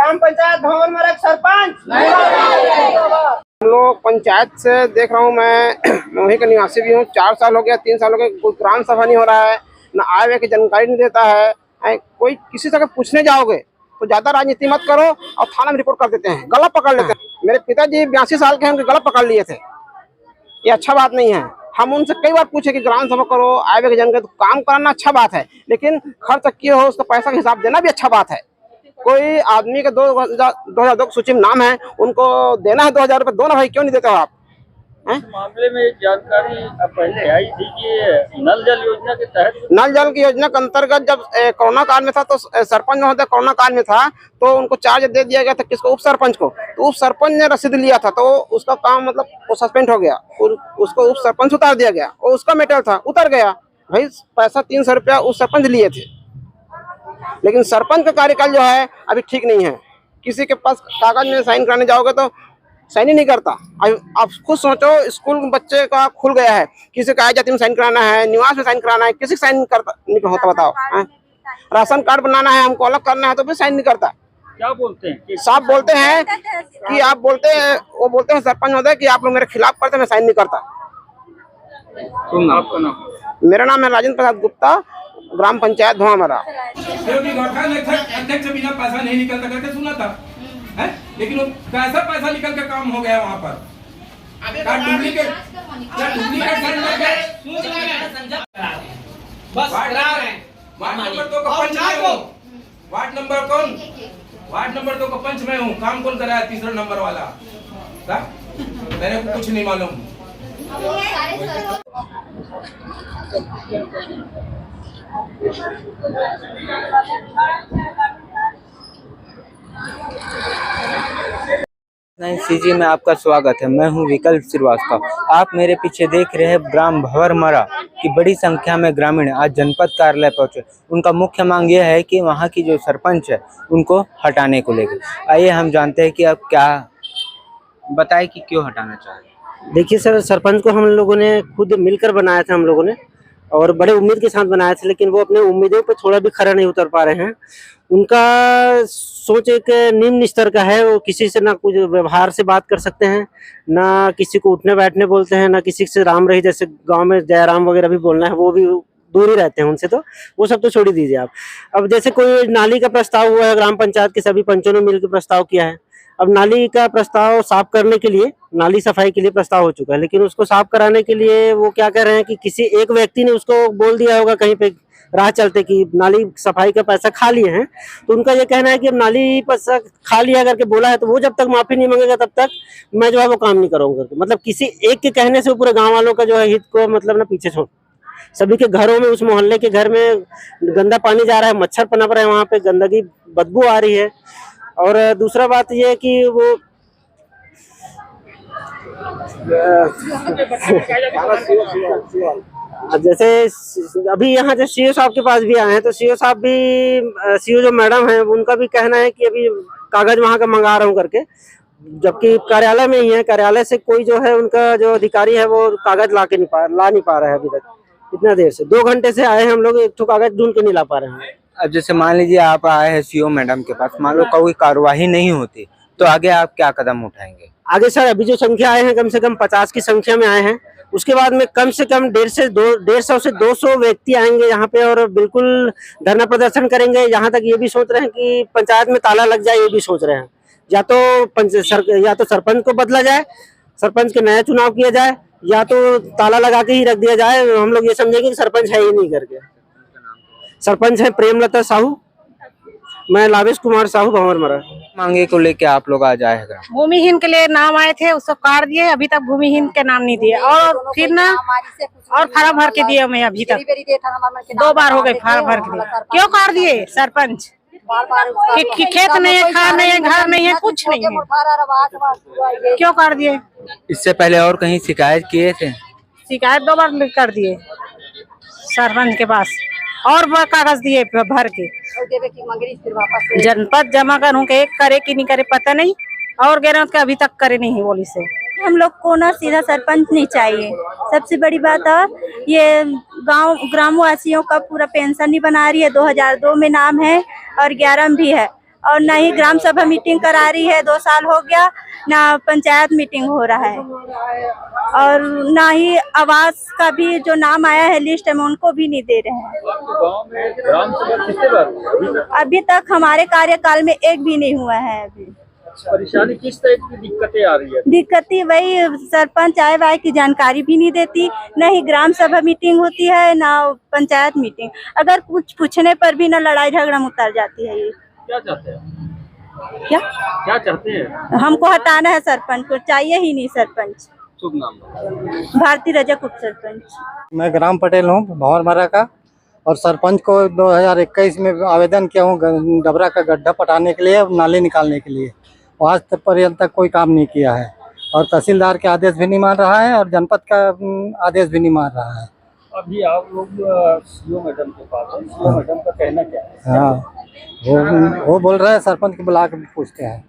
ग्राम पंचायत भवन में सरपंच नहीं। हम लोग पंचायत से देख रहा हूँ, मैं वहीं का निवासी भी हूँ। 4 साल हो गया, 3 साल हो गए, कोई ग्राम सभा नहीं हो रहा है, ना आए हुए की जानकारी नहीं देता है। कोई किसी से अगर पूछने जाओगे तो ज्यादा राजनीति मत करो और थाना में रिपोर्ट कर देते हैं, गला पकड़ लेते हैं। मेरे पिताजी 82 साल के हैं, उनके गला पकड़ लिए थे। ये अच्छा बात नहीं है। हम उनसे कई बार पूछे कि ग्राम सभा करो, आए हुए की जानकारी, तो काम करना अच्छा बात है, लेकिन खर्च किए हो उसका पैसा का हिसाब देना भी अच्छा बात है। कोई आदमी के 2002 सूची में नाम है, उनको देना है 2000 रुपये, दो ना भाई, क्यों नहीं देते हो आप? मामले में जानकारी पहले आई थी कि नल जल योजना के तहत, नल जल की योजना के अंतर्गत जब कोरोना काल में था तो सरपंच महोदय कोरोना काल में था तो उनको चार्ज दे दिया गया था, किसको? उप सरपंच को। तो उप सरपंच ने रसीद लिया था तो उसका काम मतलब वो सस्पेंड हो गया, उसको उप सरपंच उतार दिया गया और उसका मैटर था, उतर गया। भाई पैसा 300 रुपया उस सरपंच लिए थे, लेकिन सरपंच का कार्यकाल जो है अभी ठीक नहीं है। किसी के पास कागज में साइन कराने जाओगे तो साइन ही नहीं करता। आप खुद सोचो, स्कूल बच्चे का खुल गया है, किसी का आय जाति में साइन कराना है, निवास में साइन कराना है, किसी का साइन करता नहीं होता, बताओ? राशन कार्ड बनाना है, हमको अलग करना है तो भी साइन नहीं करता। क्या बोलते हैं? साफ बोलते हैं कि आप बोलते हैं, वो बोलते हैं सरपंच महोदय कि आप लोग मेरे खिलाफ करते, मैं साइन नहीं करता। आपका नाम? मेरा नाम है राजेंद्र प्रसाद गुप्ता, ग्राम पंचायत धुआंमरा। अध्यक्ष बिना पैसा नहीं निकलता करके सुना था है? लेकिन वो कैसा पैसा निकल के काम हो गया वहाँ पर? डुप्लीकेट वार्ड नंबर 2 का पंच मैं हूँ। वार्ड नंबर कौन? वार्ड नंबर 2 का पंच मैं हूँ। काम कौन कराया? तीसरा नंबर वाला। मेरे को कुछ नहीं मालूम। सीजी में आपका स्वागत है। मैं हूं विकल्प श्रीवास्तव। आप मेरे पीछे देख रहे हैं ग्राम भंवरमरा की बड़ी संख्या में ग्रामीण आज जनपद कार्यालय पहुंचे। उनका मुख्य मांग यह है कि वहां की जो सरपंच है उनको हटाने को लेकर। आइए हम जानते हैं कि आप क्या बताएं कि क्यों हटाना चाह रहे हैं। देखिए सर, सरपंच को हम लोगों ने खुद मिलकर बनाया था हम लोगों ने, और बड़े उम्मीद के साथ बनाया था, लेकिन वो अपने उम्मीदों पर थोड़ा भी खरा नहीं उतर पा रहे हैं। उनका सोच एक निम्न स्तर का है। वो किसी से ना कुछ व्यवहार से बात कर सकते हैं, ना किसी को उठने बैठने बोलते हैं, ना किसी से राम रही, जैसे गांव में जयराम वगैरह भी बोलना है वो भी दूर ही रहते हैं उनसे। तो वो सब तो छोड़ ही दीजिए आप। अब जैसे कोई नाली का प्रस्ताव हुआ है, ग्राम पंचायत के सभी पंचों ने मिलकर प्रस्ताव किया है। अब नाली का प्रस्ताव साफ करने के लिए, नाली सफाई के लिए प्रस्ताव हो चुका है, लेकिन उसको साफ कराने के लिए वो क्या कह रहे हैं कि किसी एक व्यक्ति ने उसको बोल दिया होगा कहीं पे राह चलते कि नाली सफाई का पैसा खा लिए हैं। तो उनका ये कहना है कि अब नाली पैसा खा लिया करके बोला है तो वो जब तक माफी नहीं मांगेगा तब तक मैं जो है वो काम नहीं करूंगा। मतलब किसी एक के कहने से पूरे गाँव वालों का जो है हित को मतलब ना पीछे छोड़, सभी के घरों में, उस मोहल्ले के घर में गंदा पानी जा रहा है, मच्छर पनप रहे हैं, वहाँ पे गंदगी बदबू आ रही है। और दूसरा बात यह है कि वो जैसे अभी यहाँ जो सीओ साहब के पास भी आए हैं तो सीओ साहब भी, सीओ जो मैडम है उनका भी कहना है कि अभी कागज वहाँ का मंगा रहा हूँ करके, जबकि कार्यालय में ही है। कार्यालय से कोई जो है उनका जो अधिकारी है वो कागज ला नहीं पा रहा है अभी तक। इतना देर से 2 घंटे से आए हैं हम लोग, एक तो कागज ढूंढ के नहीं ला पा रहे हैं। अब जैसे मान लीजिए आप आए हैं सीओ मैडम के पास, मान लो कोई कार्यवाही नहीं होती तो आगे आप क्या कदम उठाएंगे? आगे सर अभी जो संख्या आए हैं कम से कम 50 की संख्या में आए हैं, उसके बाद में कम से कम 150 से 200 व्यक्ति आएंगे यहाँ पे और बिल्कुल धरना प्रदर्शन करेंगे। यहाँ तक ये भी सोच रहे हैं कि पंचायत में ताला लग जाए, ये भी सोच रहे हैं। या तो सरपंच को बदला जाए, सरपंच के नया चुनाव किया जाए, या तो ताला लगा के ही रख दिया जाए। हम लोग ये समझेंगे कि सरपंच है ही नहीं करके। सरपंच है प्रेमलता साहू, मैं लावेश कुमार साहू, भंवरमरा। मांगे को लेके आप लोग आज आए हैं? भूमिहीन के लिए नाम आए थे, उसको काट दिए, अभी तक भूमिहीन के नाम नहीं दिए, और फिर ना और फार्म भर के दिए। मैं अभी तक 2 बार हो गए फार्म भर के दिए। क्यों काट दिए सरपंच? कि खेत नहीं है, खाना नहीं है, घर नहीं है, कुछ नहीं है, क्यों काट दिए? इससे पहले और कहीं शिकायत किए थे? शिकायत 2 बार कर दिए सरपंच के पास, और वह कागज दिए भर के। जनपद जमा करूँ के करे कि नहीं करे पता नहीं, और गैर के अभी तक करे नहीं बोली से। हम लोग को ना सीधा सरपंच नहीं चाहिए। सबसे बड़ी बात है ये ग्रामवासियों का पूरा पेंशन नहीं बना रही है। 2002 में नाम है और 11 में भी है, और ना ही ग्राम सभा मीटिंग करा रही है, 2 साल हो गया, ना पंचायत मीटिंग हो रहा है, और ना ही आवास का भी जो नाम आया है लिस्ट में उनको भी नहीं दे रहे हैं। गांव में ग्राम सभा कितने बार अभी तक हमारे कार्यकाल में एक भी नहीं हुआ है। अभी परेशानी किस तरह की दिक्कतें आ रही है? दिक्कतें वही सरपंच आए वाए की जानकारी भी नहीं देती, न ही ग्राम सभा मीटिंग होती है, ना पंचायत मीटिंग। अगर कुछ पूछने पर भी ना लड़ाई झगड़ा में उतर जाती है। ये क्या चाहते हैं? क्या चाहते हैं? हमको हटाना है, सरपंच को चाहिए ही नहीं सरपंच। शुभ नाम? भारती रजक उप सरपंच। मैं ग्राम पटेल हूँ भंवरमरा का, और सरपंच को 2021 में आवेदन किया हूँ डबरा का गड्ढा पटाने के लिए, नाले निकालने के लिए। आज तक पर्यंत तक कोई काम नहीं किया है, और तहसीलदार के आदेश भी नहीं मान रहा है, और जनपद का आदेश भी नहीं मान रहा है। अभी आप लोग सीओ मैडम के पास हैं, सीओ मैडम का कहना क्या है? हाँ, वो बोल रहे हैं सरपंच को बुला के पूछते हैं।